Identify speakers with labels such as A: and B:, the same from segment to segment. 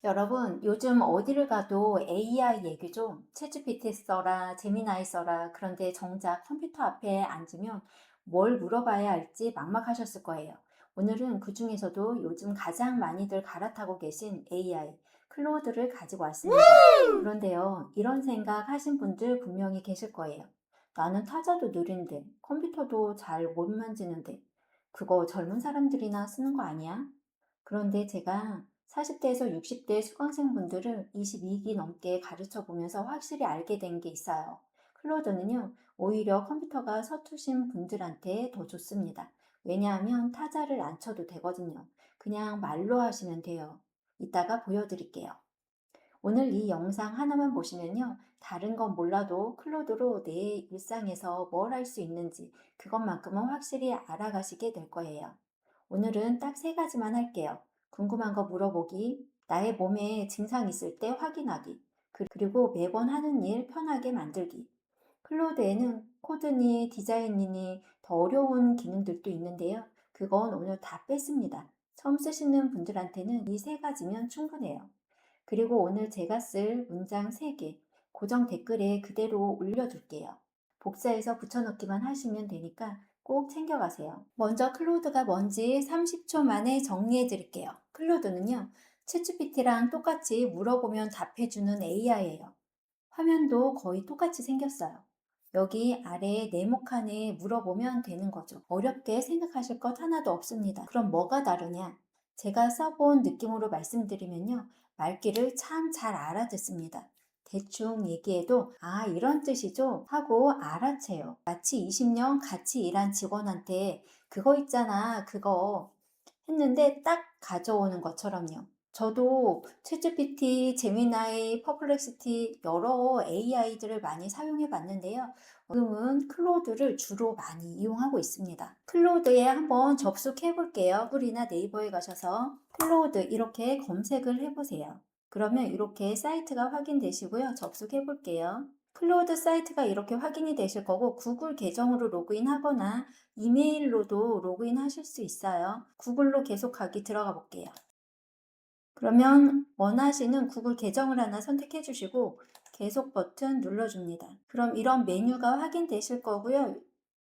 A: 여러분, 요즘 어디를 가도 AI 얘기죠. 챗GPT 써라, 제미나이 써라. 그런데 정작 컴퓨터 앞에 앉으면 뭘 물어봐야 할지 막막하셨을 거예요. 오늘은 그 중에서도 요즘 가장 많이들 갈아타고 계신 AI, 클로드를 가지고 왔습니다. 그런데요, 이런 생각 하신 분들 분명히 계실 거예요. 나는 타자도 느린데, 컴퓨터도 잘 못 만지는데, 그거 젊은 사람들이나 쓰는 거 아니야? 그런데 제가 40대에서 60대 수강생분들을 22기 넘게 가르쳐 보면서 확실히 알게 된 게 있어요. 클로드는요, 오히려 컴퓨터가 서투신 분들한테 더 좋습니다. 왜냐하면 타자를 안 쳐도 되거든요. 그냥 말로 하시면 돼요. 이따가 보여드릴게요. 오늘 이 영상 하나만 보시면요. 다른 건 몰라도 클로드로 내 일상에서 뭘 할 수 있는지 그것만큼은 확실히 알아가시게 될 거예요. 오늘은 딱 세 가지만 할게요. 궁금한 거 물어보기, 나의 몸에 증상 있을 때 확인하기, 그리고 매번 하는 일 편하게 만들기. 클로드에는 코드니 디자인이니 더 어려운 기능들도 있는데요. 그건 오늘 다 뺐습니다. 처음 쓰시는 분들한테는 이 세 가지면 충분해요. 그리고 오늘 제가 쓸 문장 3개 고정 댓글에 그대로 올려둘게요. 복사해서 붙여넣기만 하시면 되니까 꼭 챙겨가세요. 먼저 클로드가 뭔지 30초 만에 정리해 드릴게요. 클로드는요, 챗GPT랑 똑같이 물어보면 답해주는 AI예요. 화면도 거의 똑같이 생겼어요. 여기 아래 네모칸에 물어보면 되는 거죠. 어렵게 생각하실 것 하나도 없습니다. 그럼 뭐가 다르냐? 제가 써본 느낌으로 말씀드리면요. 말귀를 참 잘 알아듣습니다. 대충 얘기해도 아 이런 뜻이죠 하고 알아채요. 마치 20년 같이 일한 직원한테 그거 있잖아 그거 했는데 딱 가져오는 것처럼요. 저도 챗GPT, 제미나이, 퍼플렉시티 여러 AI들을 많이 사용해 봤는데요. 지금은 클로드를 주로 많이 이용하고 있습니다. 클로드에 한번 접속해 볼게요. 구글이나 네이버에 가셔서 클로드 이렇게 검색을 해 보세요. 그러면 이렇게 사이트가 확인되시고요. 접속해 볼게요. 클로드 사이트가 이렇게 확인이 되실 거고 구글 계정으로 로그인 하거나 이메일로도 로그인 하실 수 있어요. 구글로 계속하기 들어가 볼게요. 그러면 원하시는 구글 계정을 하나 선택해 주시고 계속 버튼 눌러줍니다. 그럼 이런 메뉴가 확인되실 거고요.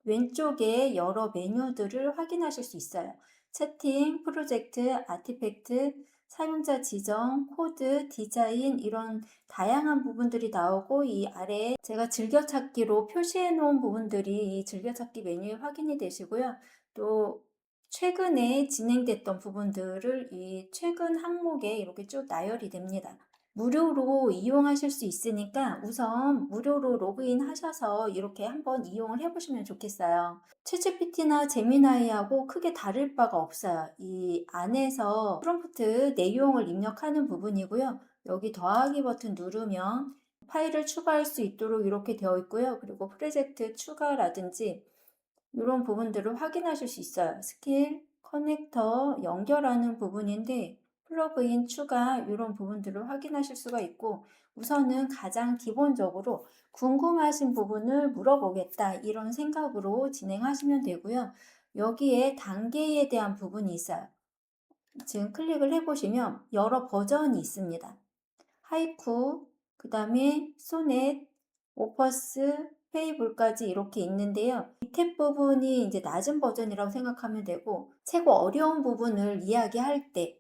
A: 왼쪽에 여러 메뉴들을 확인하실 수 있어요. 채팅, 프로젝트, 아티팩트, 사용자 지정, 코드, 디자인 이런 다양한 부분들이 나오고 이 아래에 제가 즐겨찾기로 표시해 놓은 부분들이 이 즐겨찾기 메뉴에 확인이 되시고요. 또 최근에 진행됐던 부분들을 이 최근 항목에 이렇게 쭉 나열이 됩니다. 무료로 이용하실 수 있으니까 우선 무료로 로그인 하셔서 이렇게 한번 이용을 해보시면 좋겠어요. 챗GPT나 제미나이하고 크게 다를 바가 없어요. 이 안에서 프롬프트 내용을 입력하는 부분이고요. 여기 더하기 버튼 누르면 파일을 추가할 수 있도록 이렇게 되어 있고요. 그리고 프로젝트 추가라든지 이런 부분들을 확인하실 수 있어요. 스킬, 커넥터, 연결하는 부분인데 플러그인 추가 이런 부분들을 확인하실 수가 있고 우선은 가장 기본적으로 궁금하신 부분을 물어보겠다 이런 생각으로 진행하시면 되고요. 여기에 단계에 대한 부분이 있어요. 지금 클릭을 해보시면 여러 버전이 있습니다. 하이쿠, 그 다음에 소넷, 오퍼스, 페이블까지 이렇게 있는데요. 밑에 부분이 이제 낮은 버전이라고 생각하면 되고 최고 어려운 부분을 이야기할 때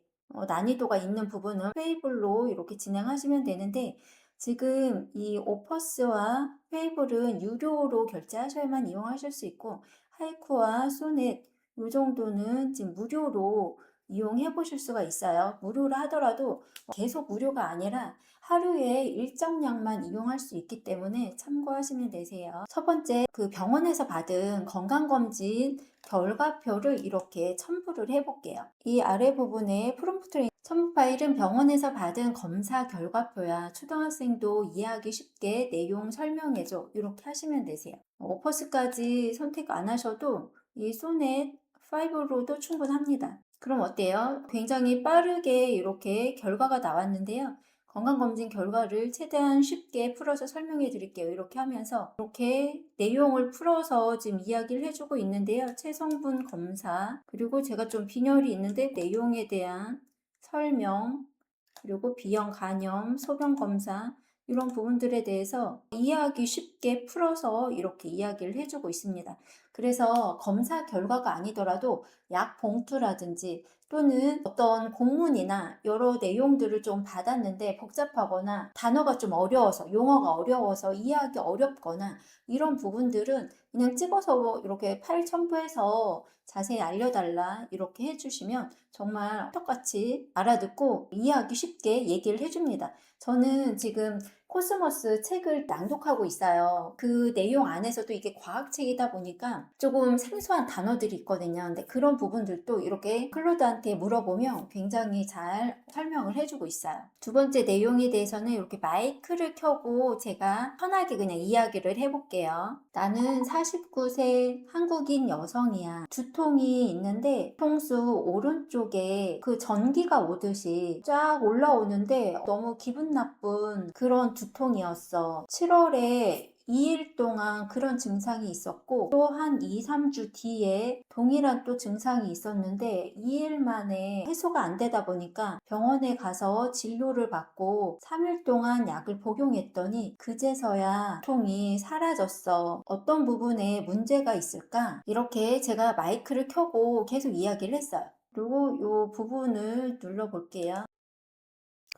A: 난이도가 있는 부분은 페이블로 이렇게 진행하시면 되는데 지금 이 오퍼스와 페이블은 유료로 결제하셔야만 이용하실 수 있고 하이쿠와 소넷 이 정도는 지금 무료로 이용해 보실 수가 있어요. 무료로 하더라도 계속 무료가 아니라 하루에 일정량만 이용할 수 있기 때문에 참고하시면 되세요. 첫 번째, 그 병원에서 받은 건강검진 결과표를 이렇게 첨부를 해볼게요. 이 아래 부분에 프롬프트를 첨부 파일은 병원에서 받은 검사 결과표야. 초등학생도 이해하기 쉽게 내용 설명해줘. 이렇게 하시면 되세요. 오퍼스까지 선택 안 하셔도 이 소넷 5로도 충분합니다. 그럼 어때요? 굉장히 빠르게 이렇게 결과가 나왔는데요. 건강검진 결과를 최대한 쉽게 풀어서 설명해 드릴게요. 이렇게 하면서 이렇게 내용을 풀어서 지금 이야기를 해주고 있는데요. 체성분 검사, 그리고 제가 좀 빈혈이 있는데 내용에 대한 설명, 그리고 비형 간염, 소변 검사 이런 부분들에 대해서 이해하기 쉽게 풀어서 이렇게 이야기를 해주고 있습니다. 그래서 검사 결과가 아니더라도 약 봉투라든지 또는 어떤 공문이나 여러 내용들을 좀 받았는데 복잡하거나 단어가 좀 어려워서 용어가 어려워서 이해하기 어렵거나 이런 부분들은 그냥 찍어서 이렇게 파일 첨부해서 자세히 알려달라 이렇게 해주시면 정말 똑같이 알아듣고 이해하기 쉽게 얘기를 해줍니다. 저는 지금 코스모스 책을 낭독하고 있어요. 그 내용 안에서도 이게 과학책이다 보니까 조금 생소한 단어들이 있거든요. 근데 그런 부분들도 이렇게 클로드한테 물어보면 굉장히 잘 설명을 해주고 있어요. 두 번째 내용에 대해서는 이렇게 마이크를 켜고 제가 편하게 그냥 이야기를 해볼게요. 나는 49세 한국인 여성이야. 두통이 있는데 통수 오른쪽에 그 전기가 오듯이 쫙 올라오는데 너무 기분 나쁜 그런 두통이었어. 7월에 2일 동안 그런 증상이 있었고 또 한 2, 3주 뒤에 동일한 또 증상이 있었는데 2일 만에 해소가 안 되다 보니까 병원에 가서 진료를 받고 3일 동안 약을 복용했더니 그제서야 두통이 사라졌어. 어떤 부분에 문제가 있을까? 이렇게 제가 마이크를 켜고 계속 이야기를 했어요. 그리고 이 부분을 눌러 볼게요.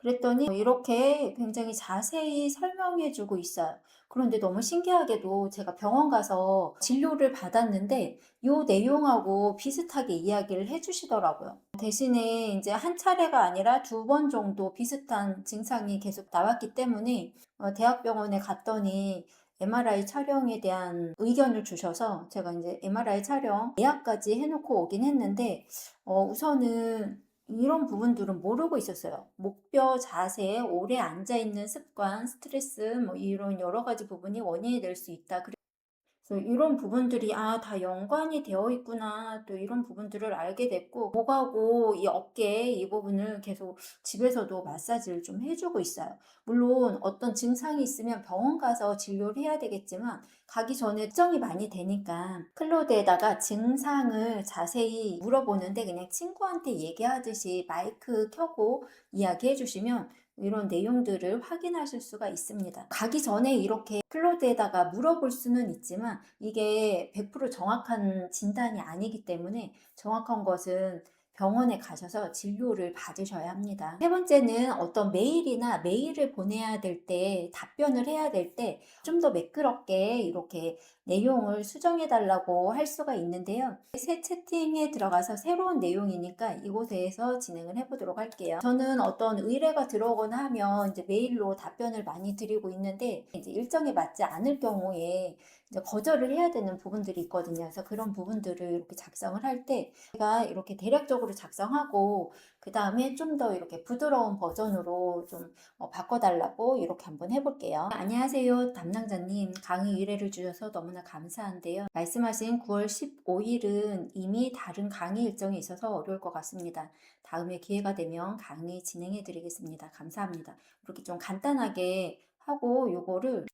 A: 그랬더니 이렇게 굉장히 자세히 설명해 주고 있어요. 그런데 너무 신기하게도 제가 병원 가서 진료를 받았는데 이 내용하고 비슷하게 이야기를 해 주시더라고요. 대신에 이제 한 차례가 아니라 2번 정도 비슷한 증상이 계속 나왔기 때문에 대학병원에 갔더니 MRI 촬영에 대한 의견을 주셔서 제가 이제 MRI 촬영 예약까지 해놓고 오긴 했는데 우선은 이런 부분들은 모르고 있었어요. 목뼈 자세, 오래 앉아있는 습관, 스트레스, 뭐 이런 여러 가지 부분이 원인이 될 수 있다. 그래서 이런 부분들이 다 연관이 되어 있구나 또 이런 부분들을 알게 됐고 목하고 이 어깨 이 부분을 계속 집에서도 마사지를 좀 해주고 있어요. 물론 어떤 증상이 있으면 병원 가서 진료를 해야 되겠지만 가기 전에 걱정이 많이 되니까 클로드에다가 증상을 자세히 물어보는데 그냥 친구한테 얘기하듯이 마이크 켜고 이야기해 주시면 이런 내용들을 확인하실 수가 있습니다. 가기 전에 이렇게 클로드에다가 물어볼 수는 있지만 이게 100% 정확한 진단이 아니기 때문에 정확한 것은 병원에 가셔서 진료를 받으셔야 합니다. 세 번째는 어떤 메일을 보내야 될 때, 답변을 해야 될 때 좀 더 매끄럽게 이렇게 내용을 수정해 달라고 할 수가 있는데요. 새 채팅에 들어가서 새로운 내용이니까 이곳에서 진행을 해보도록 할게요. 저는 어떤 의뢰가 들어오거나 하면 이제 메일로 답변을 많이 드리고 있는데 이제 일정에 맞지 않을 경우에 이제 거절을 해야 되는 부분들이 있거든요. 그래서 그런 부분들을 이렇게 작성을 할 때 제가 이렇게 대략적으로 작성하고 그 다음에 좀 더 이렇게 부드러운 버전으로 좀 바꿔달라고 이렇게 한번 해볼게요. 안녕하세요, 담당자님. 강의 의뢰를 주셔서 너무나 감사한데요. 말씀하신 9월 15일은 이미 다른 강의 일정이 있어서 어려울 것 같습니다. 다음에 기회가 되면 강의 진행해 드리겠습니다. 감사합니다. 이렇게 좀 간단하게 하고 요거를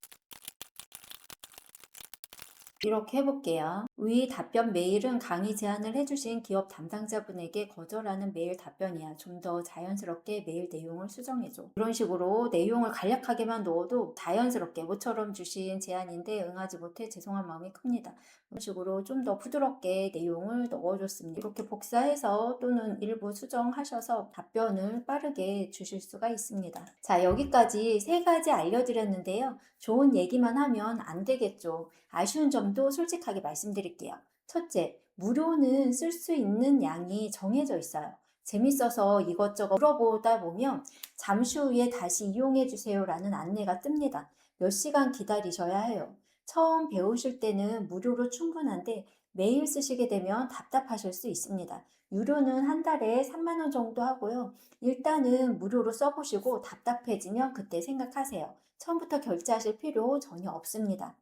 A: 이렇게 해볼게요. 위 답변 메일은 강의 제안을 해주신 기업 담당자분에게 거절하는 메일 답변이야. 좀 더 자연스럽게 메일 내용을 수정해줘. 이런 식으로 내용을 간략하게만 넣어도 자연스럽게 모처럼 주신 제안인데 응하지 못해 죄송한 마음이 큽니다. 이런 식으로 좀 더 부드럽게 내용을 넣어줬습니다. 이렇게 복사해서 또는 일부 수정하셔서 답변을 빠르게 주실 수가 있습니다. 자, 여기까지 세 가지 알려드렸는데요. 좋은 얘기만 하면 안 되겠죠. 아쉬운 점도 솔직하게 말씀드릴게요. 첫째, 무료는 쓸 수 있는 양이 정해져 있어요. 재밌어서 이것저것 물어보다 보면 잠시 후에 다시 이용해 주세요 라는 안내가 뜹니다. 몇 시간 기다리셔야 해요. 처음 배우실 때는 무료로 충분한데 매일 쓰시게 되면 답답하실 수 있습니다. 유료는 한 달에 3만 원 정도 하고요. 일단은 무료로 써보시고 답답해지면 그때 생각하세요. 처음부터 결제하실 필요 전혀 없습니다.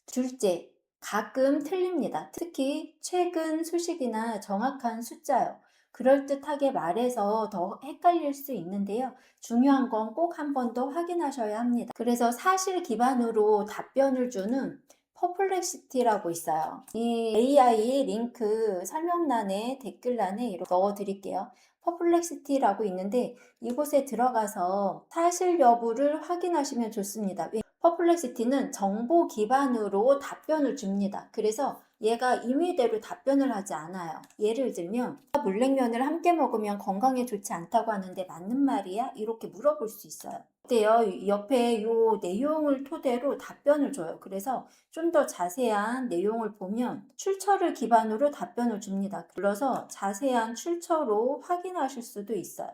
A: 둘째, 가끔 틀립니다. 특히 최근 소식이나 정확한 숫자요. 그럴듯하게 말해서 더 헷갈릴 수 있는데요. 중요한 건 꼭 한 번 더 확인하셔야 합니다. 그래서 사실 기반으로 답변을 주는 퍼플렉시티라고 있어요. 이 AI 링크 설명란에 댓글란에 이렇게 넣어 드릴게요. 퍼플렉시티라고 있는데 이곳에 들어가서 사실 여부를 확인하시면 좋습니다. 퍼플렉시티는 정보 기반으로 답변을 줍니다. 그래서 얘가 임의대로 답변을 하지 않아요. 예를 들면 물냉면을 함께 먹으면 건강에 좋지 않다고 하는데 맞는 말이야? 이렇게 물어볼 수 있어요. 어때요? 옆에 요 내용을 토대로 답변을 줘요. 그래서 좀 더 자세한 내용을 보면 출처를 기반으로 답변을 줍니다. 불러서 자세한 출처로 확인하실 수도 있어요.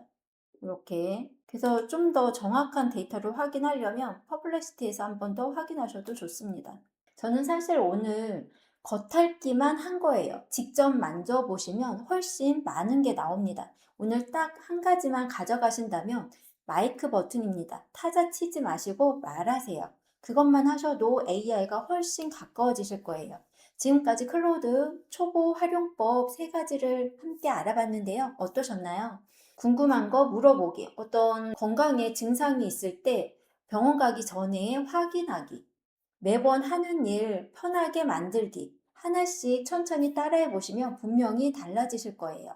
A: 이렇게. 그래서 좀 더 정확한 데이터를 확인하려면 퍼플렉시티에서 한 번 더 확인하셔도 좋습니다. 저는 사실 오늘 겉핥기만 한 거예요. 직접 만져보시면 훨씬 많은 게 나옵니다. 오늘 딱 한 가지만 가져가신다면 마이크 버튼입니다. 타자 치지 마시고 말하세요. 그것만 하셔도 AI가 훨씬 가까워지실 거예요. 지금까지 클로드 초보 활용법 3가지를 함께 알아봤는데요. 어떠셨나요? 궁금한 거 물어보기, 어떤 건강에 증상이 있을 때 병원 가기 전에 확인하기, 매번 하는 일 편하게 만들기, 하나씩 천천히 따라해 보시면 분명히 달라지실 거예요.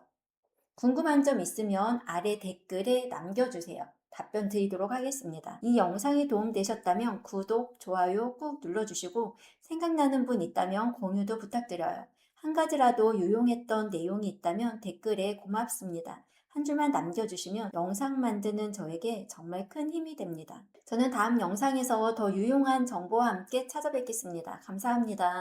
A: 궁금한 점 있으면 아래 댓글에 남겨주세요. 답변 드리도록 하겠습니다. 이 영상이 도움되셨다면 구독, 좋아요 꾹 눌러주시고 생각나는 분 있다면 공유도 부탁드려요. 한 가지라도 유용했던 내용이 있다면 댓글에 고맙습니다. 한 줄만 남겨주시면 영상 만드는 저에게 정말 큰 힘이 됩니다. 저는 다음 영상에서 더 유용한 정보와 함께 찾아뵙겠습니다. 감사합니다.